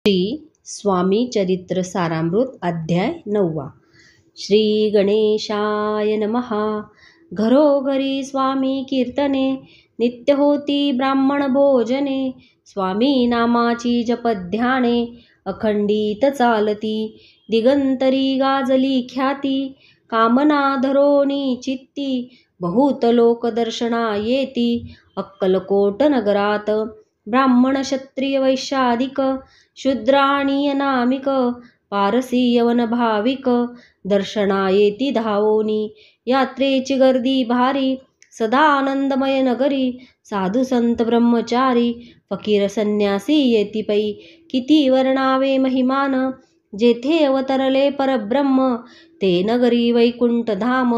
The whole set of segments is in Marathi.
श्री स्वामी चरित्र सारामृत अध्याय 9. श्री गणेशाय नमः. घरोघरी स्वामी कीर्तने, नित्य होती ब्राह्मण भोजने. स्वामी नामाची जपध्याने, अखंडित चालती. दिगंतरी गाजली ख्याती, कामना धरोनी चित्ती. बहुत लोक दर्शना येती, अक्कलकोट नगरात. ब्राह्मण क्षत्रिय वैश्यादिक, शूद्र आणि अनामिक. पारसी यवन भाविक, दर्शना येती धावोनी. यात्रेची गर्दी भारी, सदा आनंदमय नगरी. साधू संत ब्रह्मचारी, फकीर संन्यासी येती पै. किती वर्णावे महिमान, जेथे अवतरले परब्रह्म. ते नगरी वैकुंठ धाम,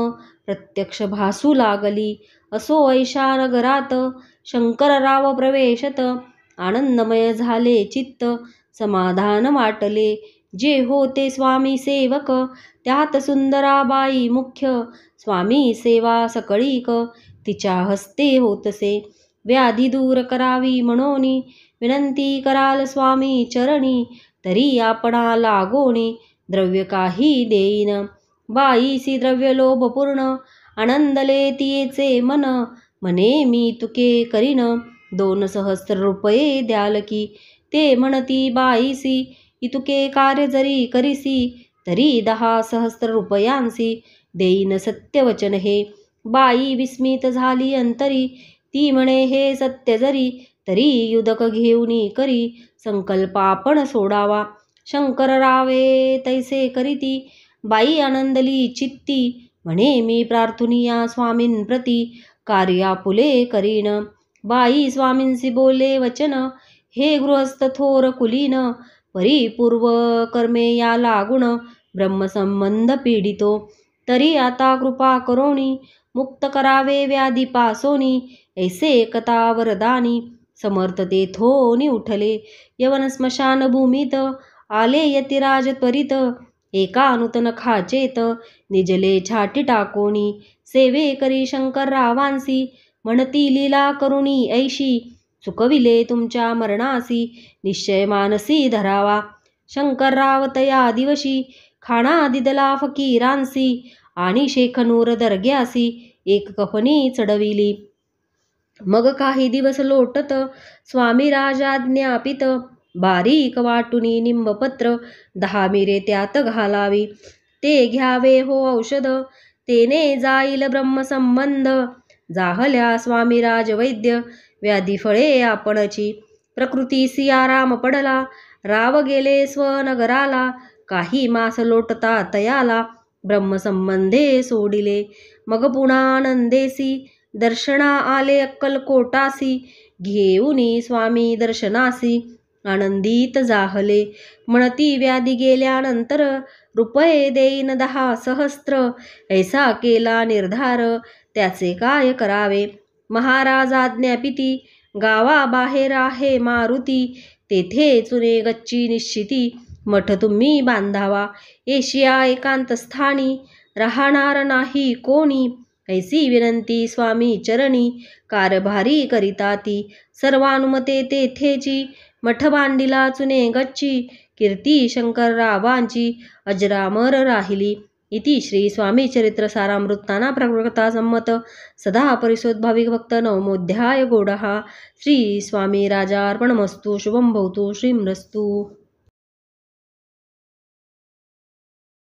प्रत्यक्ष भासू लागली. असो ऐशा नगरात, शंकरराव प्रवेशत. आनंदमय झाले चित्त, समाधान वाटले. जे होते स्वामी सेवक, त्यात सुंदराबाई मुख्य. स्वामी सेवा सकळीक, तिच्या हस्ते होतसे. व्याधी दूर करावी म्हणोनी, विनंती कराल स्वामी चरणी. तरी आपणा लागोनी, द्रव्य काही देईन. बाईसी द्रव्य लोभ पूर्ण, आनंदले तियेचे मन. म्हणे मी तुके करीन, 2 सहस्र रुपये द्याल की. ते म्हणती बाईसी, इतुके कार्य जरी करीसी. तरी 10 सहस्र रुपयांसी देईन सत्यवचन हे. बाई विस्मित झाली अंतरी, ती म्हणे हे सत्य जरी. तरी युदक घेऊनी करी, संकल्प आपण सोडावा. शंकररावे तैसे करीती, बाई आनंदली चित्ती. म्हणे मी प्रार्थुनिया स्वामींप्रती, कार्यापुले करीन. बाई स्वामींसी बोले वचन, हे गृहस्थ थोर कुलीन. परिपूर्व कर्मे या लागुण, ब्रह्मसंबंध पीडितो. तरी आता कृपा करोनी, मुक्त करावे व्याधी पासोनी. ऐसे कथा वरदानी, समर्थ तेथोनी उठले. यवन स्मशान भूमीत, आले यतिराज त्वरित. एका नूतन खाचेत, निजले छाटी टाकोनी. सेवे करी शंकररावांसी, म्हणती लीला करुणी ऐशी. चुकविले तुमच्या मरणासी, निश्चय मानसी धरावा. शंकरराव तया दिवशी, खाणा दिदला फकीरांसी. आणि शेखनूर दर्ग्यासी, एक कफनी चढविली. मग काही दिवस लोटत, स्वामी राजाज्ञापित. बारीक वाटुनी निंबपत्र, 10 मिरे त्यात घालावी. ते घ्यावे हो औषध, तेने जाईल ब्रह्मसंबंध. जाहल्या स्वामी राजवैद्य, व्याधी फळे आपणची. प्रकृतीसी आराम पडला, राव गेले स्वनगराला. काही मास लोटता तयाला, ब्रह्मसंबंधे सोडिले. मग पुन्हा आनंदेसी, दर्शना आले अक्कलकोटासी. घेऊनी स्वामी दर्शनासी, आनंदित जाहले. म्हणती व्याधी गेल्यानंतर, रुपये देईन 10 सहस्त्र. ऐसा केला निर्धार, त्याचे काय करावे. महाराज आज्ञापिती, गावाबाहेर आहे मारुती. तेथे चुने गच्ची निश्चिती, मठ तुम्ही बांधावा. एशिया एकांत स्थानी, राहणार नाही कोणी. ऐसी विनंती स्वामी चरणी, कारभारी करिता ती. सर्वानुमते तेथेची, मठ बांधिला चुने गच्ची. कीर्ती शंकररावांची, अजरामर राहिली. इति श्री स्वामी चरित्र सारामृत नाना प्रकथा संमत सदा परिशोद्भाविक भक्त नवमोध्याय गोडहा. श्री स्वामी राजार्पणमस्तु. शुभं भवतु. श्रीमस्तु.